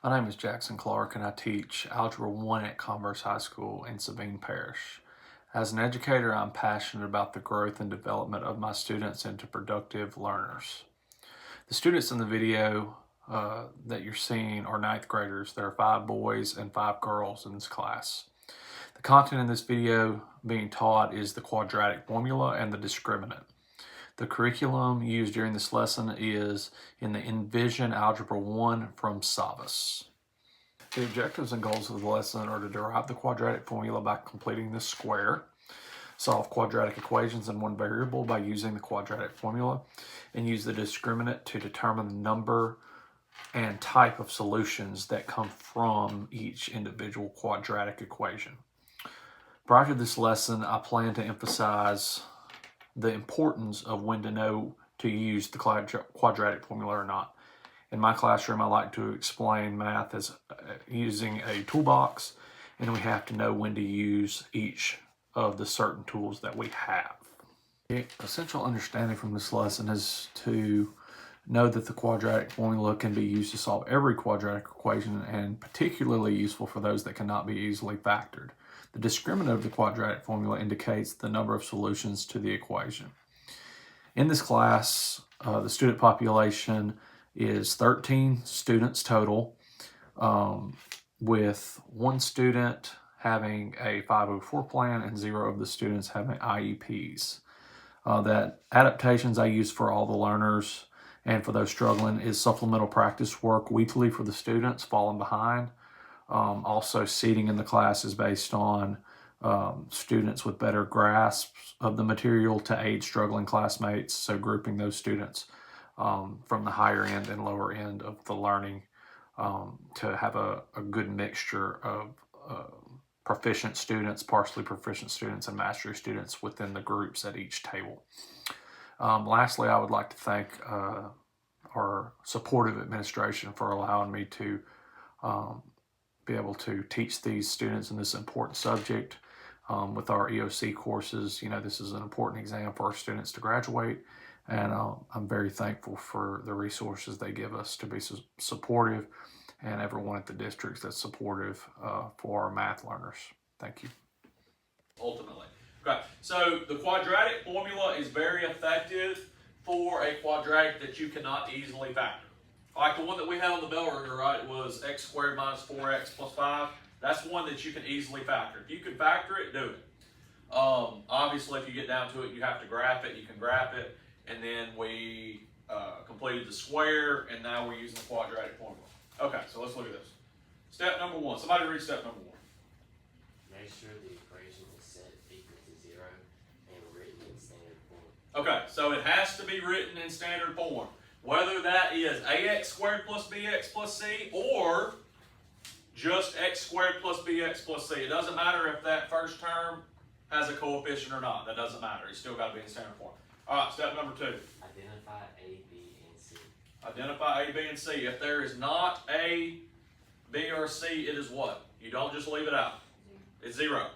My name is Jackson Clark and I teach Algebra 1 at Converse High School in Sabine Parish. As an educator, I'm passionate about the growth and development of my students into productive learners. The students in the video that you're seeing are ninth graders. There are 5 boys and 5 girls in this class. The content in this video being taught is the quadratic formula and the discriminant. The curriculum used during this lesson is in the Envision Algebra 1 from Savas. The objectives and goals of the lesson are to derive the quadratic formula by completing the square, solve quadratic equations in one variable by using the quadratic formula, and use the discriminant to determine the number and type of solutions that come from each individual quadratic equation. Prior to this lesson, I plan to emphasize the importance of when to know to use the quadratic formula or not. In my classroom, I like to explain math as using a toolbox, and we have to know when to use each of the certain tools that we have. The essential understanding from this lesson is to know that the quadratic formula can be used to solve every quadratic equation and particularly useful for those that cannot be easily factored. The discriminant of the quadratic formula indicates the number of solutions to the equation. In this class, the student population is 13 students total, with 1 student having a 504 plan and 0 of the students having IEPs. That adaptations I use for all the learners and for those struggling is supplemental practice work weekly for the students falling behind. Also, seating in the class is based on students with better grasps of the material to aid struggling classmates, so grouping those students from the higher end and lower end of the learning to have a good mixture of proficient students, partially proficient students, and mastery students within the groups at each table. Lastly, I would like to thank our supportive administration for allowing me to be able to teach these students in this important subject with our EOC courses. You know, this is an important exam for our students to graduate, and I'm very thankful for the resources they give us to be supportive, and everyone at the districts that's supportive for our math learners. Thank you. Ultimately. Okay, so the quadratic formula is very effective for a quadratic that you cannot easily factor. Like the one that we had on the bell ringer, right, it was x squared minus 4x plus 5. That's one that you can easily factor. If you can factor it, do it. Obviously, if you get down to it, you have to graph it. You can graph it. And then we completed the square, and now we're using the quadratic formula. Okay, so let's look at this. Step number 1. Somebody read step number 1. Make sure the equation is set equal to 0 and written in standard form. Okay, so it has to be written in standard form. Whether that is ax squared plus bx plus c or just x squared plus bx plus c. It doesn't matter if that first term has a coefficient or not. That doesn't matter. It's still got to be in standard form. All right, step number 2. Identify A, B, and C. Identify A, B, and C. If there is not A, B, or C, it is what? You don't just leave it out. It's 0.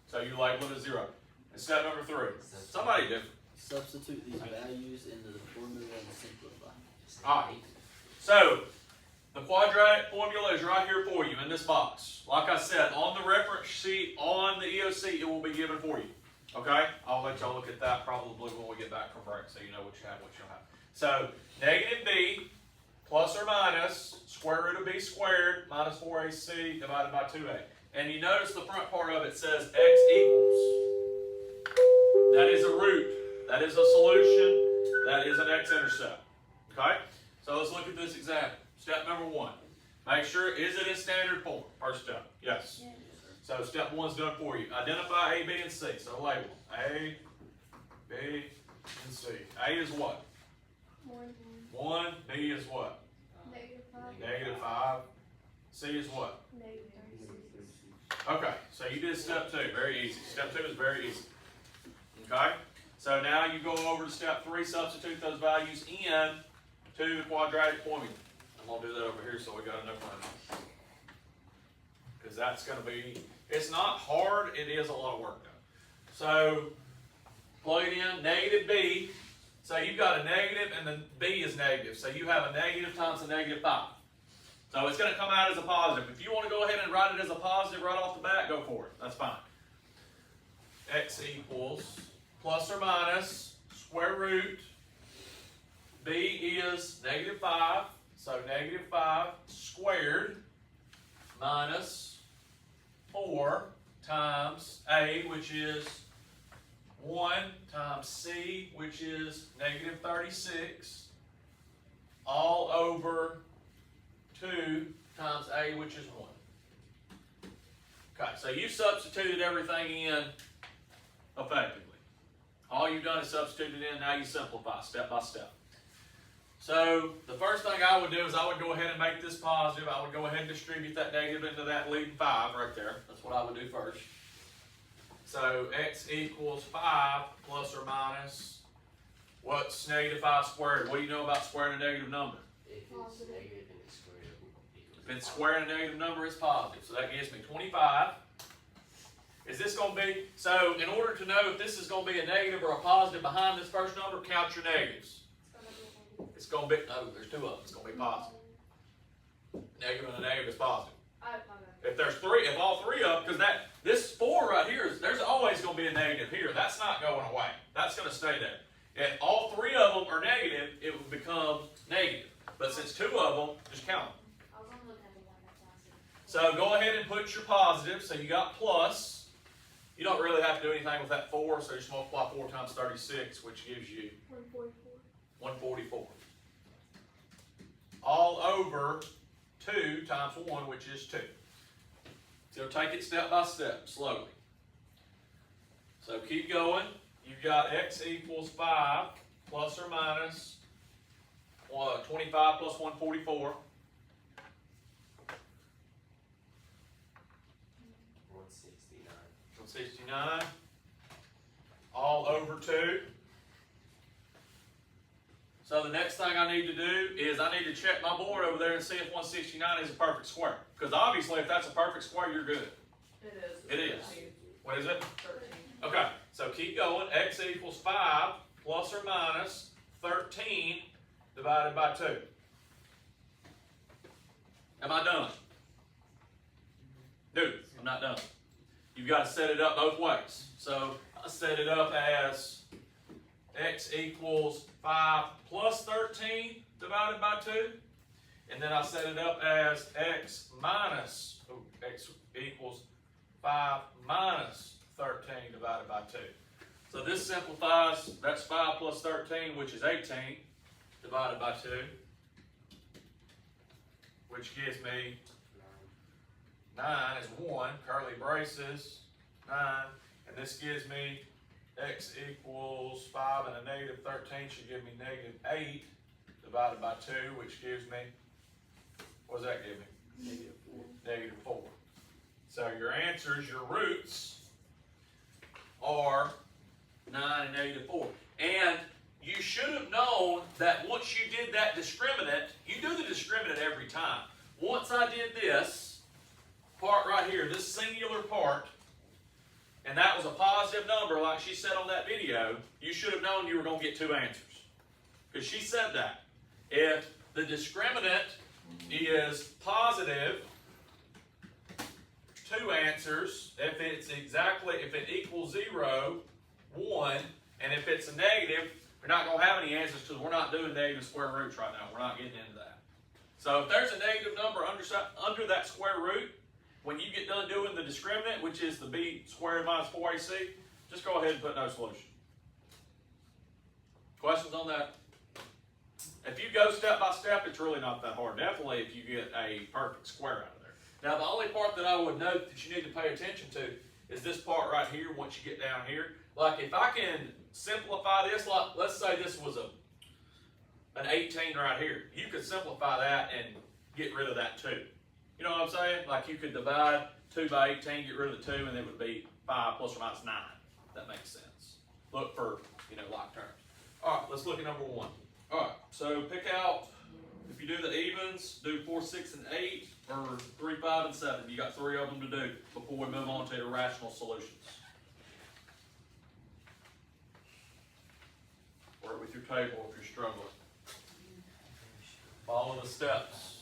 So you label it as 0. And step number 3. Somebody different. Substitute these values into the formula and simplify. Alright, so the quadratic formula is right here for you in this box. Like I said, on the reference sheet, on the EOC, it will be given for you. Okay? I'll let y'all look at that probably when we get back from break so you know what you have, what you don't have. So, negative b plus or minus square root of b squared minus 4ac divided by 2a. And you notice the front part of it says x equals. That is a root. That is a solution. That is an x-intercept. Okay? So let's look at this example. Step number 1. Make sure, is it in standard form? First step. Yes. So step 1 is done for you. Identify A, B, and C. So label A, B, and C. A is what? 1. B is what? Negative 5. C is what? Okay, so you did step 2. Very easy. Step 2 is very easy. Okay? So now you go over to step 3, substitute those values in to the quadratic formula. I'm going to do that over here so we got enough room. Because that's going to be, it's not hard, it is a lot of work though. So plug it in, negative b. So you've got a negative and then b is negative. So you have a negative times a negative 5. So it's going to come out as a positive. If you want to go ahead and write it as a positive right off the bat, go for it. That's fine. X equals plus or minus square root. B is -5, so -5 squared minus 4 times A, which is 1, times C, which is -36, all over 2 times A, which is 1. Okay, so you substituted everything in effectively. All you've done is substitute it in, now you simplify step by step. So the first thing I would do is I would go ahead and make this positive. I would go ahead and distribute that negative into that leading 5 right there. That's what I would do first. So X equals 5 plus or minus, what's -5 squared? What do you know about squaring a negative number? If it's negative and it's squared, equals If it's squaring a negative number, it's positive. So that gives me 25. Is this going to be, so in order to know if this is going to be a negative or a positive behind this first number, count your negatives. It's going to be, no, there's 2 of them. It's going to be positive. Negative and a negative is positive. If there's 3, if all 3 of them, because this 4 right here, there's always going to be a negative here. That's not going away. That's going to stay there. If all 3 of them are negative, it will become negative. But since 2 of them, just count them. So go ahead and put your positive. So you got plus. You don't really have to do anything with that 4, so just multiply 4 times 36, which gives you 144. All over 2 times 1, which is 2. So take it step by step, slowly. So keep going. You've got X equals 5 plus or minus 25 plus 144. 169. All over 2. So the next thing I need to do is I need to check my board over there and see if 169 is a perfect square. Because obviously if that's a perfect square, you're good. It is. It is. What is it? 13. Okay, so keep going. X equals 5 plus or minus 13 divided by 2. Am I done? No, I'm not done. You've got to set it up both ways. So I set it up as X equals 5 plus 13 divided by 2. And then I set it up as X equals 5 minus 13 divided by 2. So this simplifies, that's 5 plus 13, which is 18, divided by 2, which gives me 9 is 1, curly braces, 9, and this gives me X equals 5 and a negative 13 should give me -8 divided by 2, which gives me, what does that give me? -4. So your answers, your roots, are 9 and -4. And you should have known that once you did that discriminant, you do the discriminant every time. Once I did this part right here, this singular part, and that was a positive number like she said on that video, you should have known you were going to get 2 answers. Because she said that. If the discriminant is positive, 2 answers. If it equals 0, 1, and if it's a negative, we're not going to have any answers because we're not doing negative square roots right now. We're not getting into that. So if there's a negative number under that square root, when you get done doing the discriminant, which is the b squared minus 4ac, just go ahead and put no solution. Questions on that? If you go step by step, it's really not that hard. Definitely if you get a perfect square out of there. Now the only part that I would note that you need to pay attention to is this part right here once you get down here. Like if I can simplify this, like let's say this was an 18 right here. You could simplify that and get rid of that 2. You know what I'm saying? Like you could divide 2 by 18, get rid of the 2, and it would be 5 plus or minus 9. That makes sense. Look for, like terms. All right, let's look at number 1. All right, so pick out, if you do the evens, do 4, 6, and 8, or 3, 5, and 7. You got 3 of them to do before we move on to irrational solutions. Work with your table if you're struggling. Follow the steps.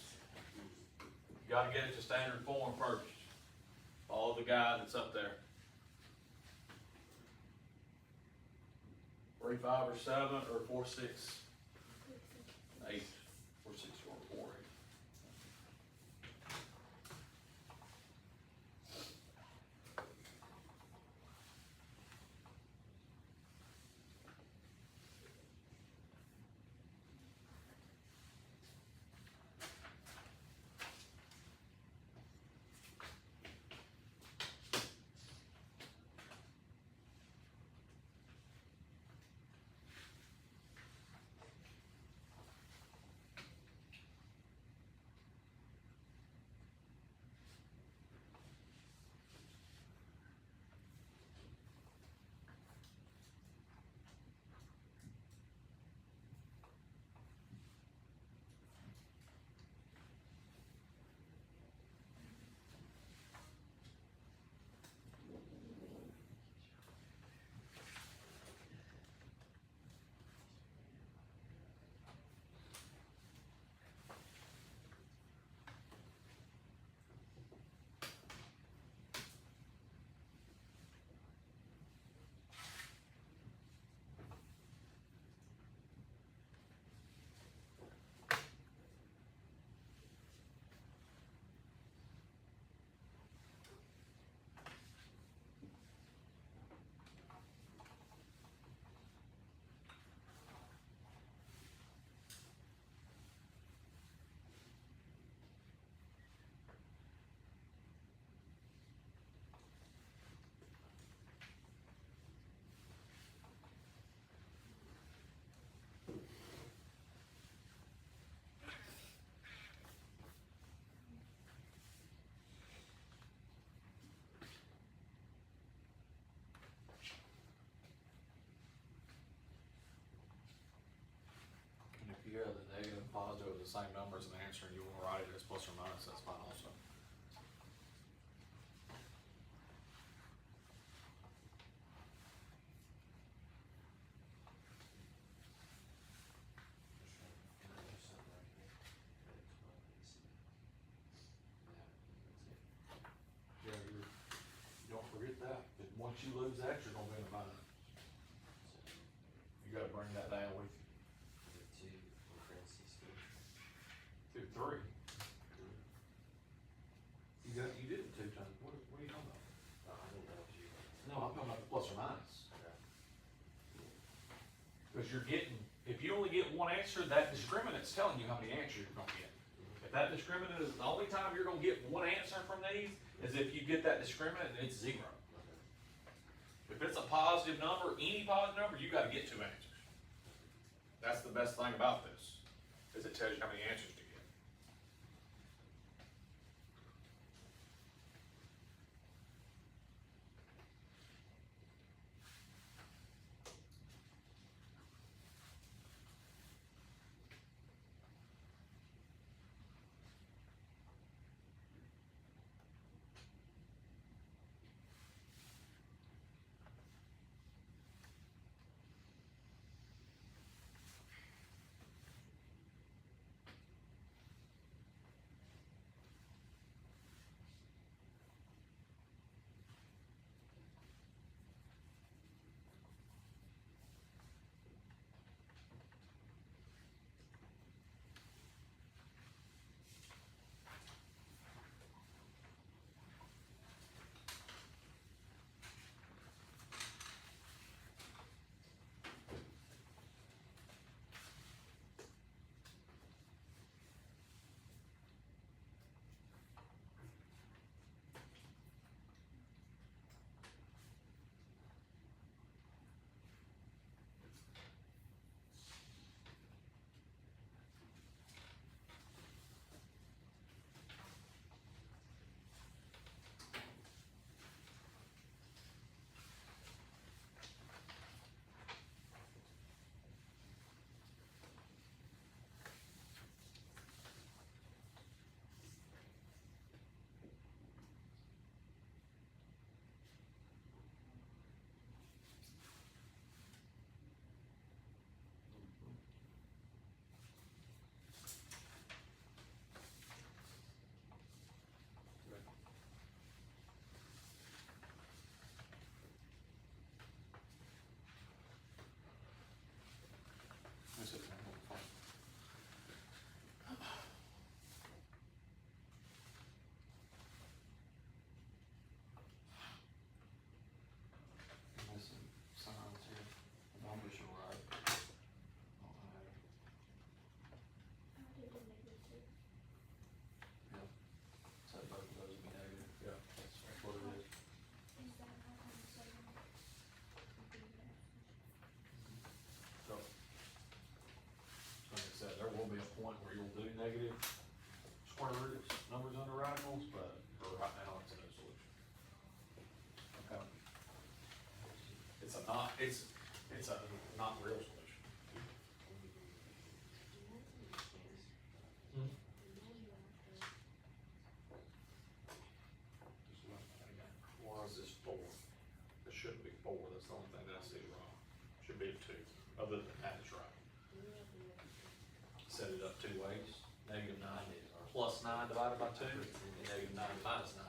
gotta get it to standard form first. Follow the guide that's up there. 3, 5, or 7, or 4, 6, 8. 4, 6, 4, 4, 8. And if you have the negative and positive of the same numbers in the answer, and you want to write it as plus or minus, that's fine also. Yeah, you don't forget that, because once you lose that, you're gonna be in a bind. You gotta bring that down with you. Two in parentheses here. 2, 3. You did it 2 times, what are you talking about? Oh, I didn't know if you. No, I'm talking about the plus or minus. Okay. Because you're getting, if you only get one answer, that discriminant's telling you how many answers you're gonna get. If that discriminant is, the only time you're gonna get one answer from these is if you get that discriminant and it's 0. If it's a positive number, any positive number, you gotta get 2 answers. That's the best thing about this, is it tells you how many answers to get. not, it's a not real solution. Why is this 4? It shouldn't be 4, that's the only thing that I see wrong. Should be 2, other than that is right. Set it up 2 ways, -9 plus 9 divided by 2, and -9 minus 9.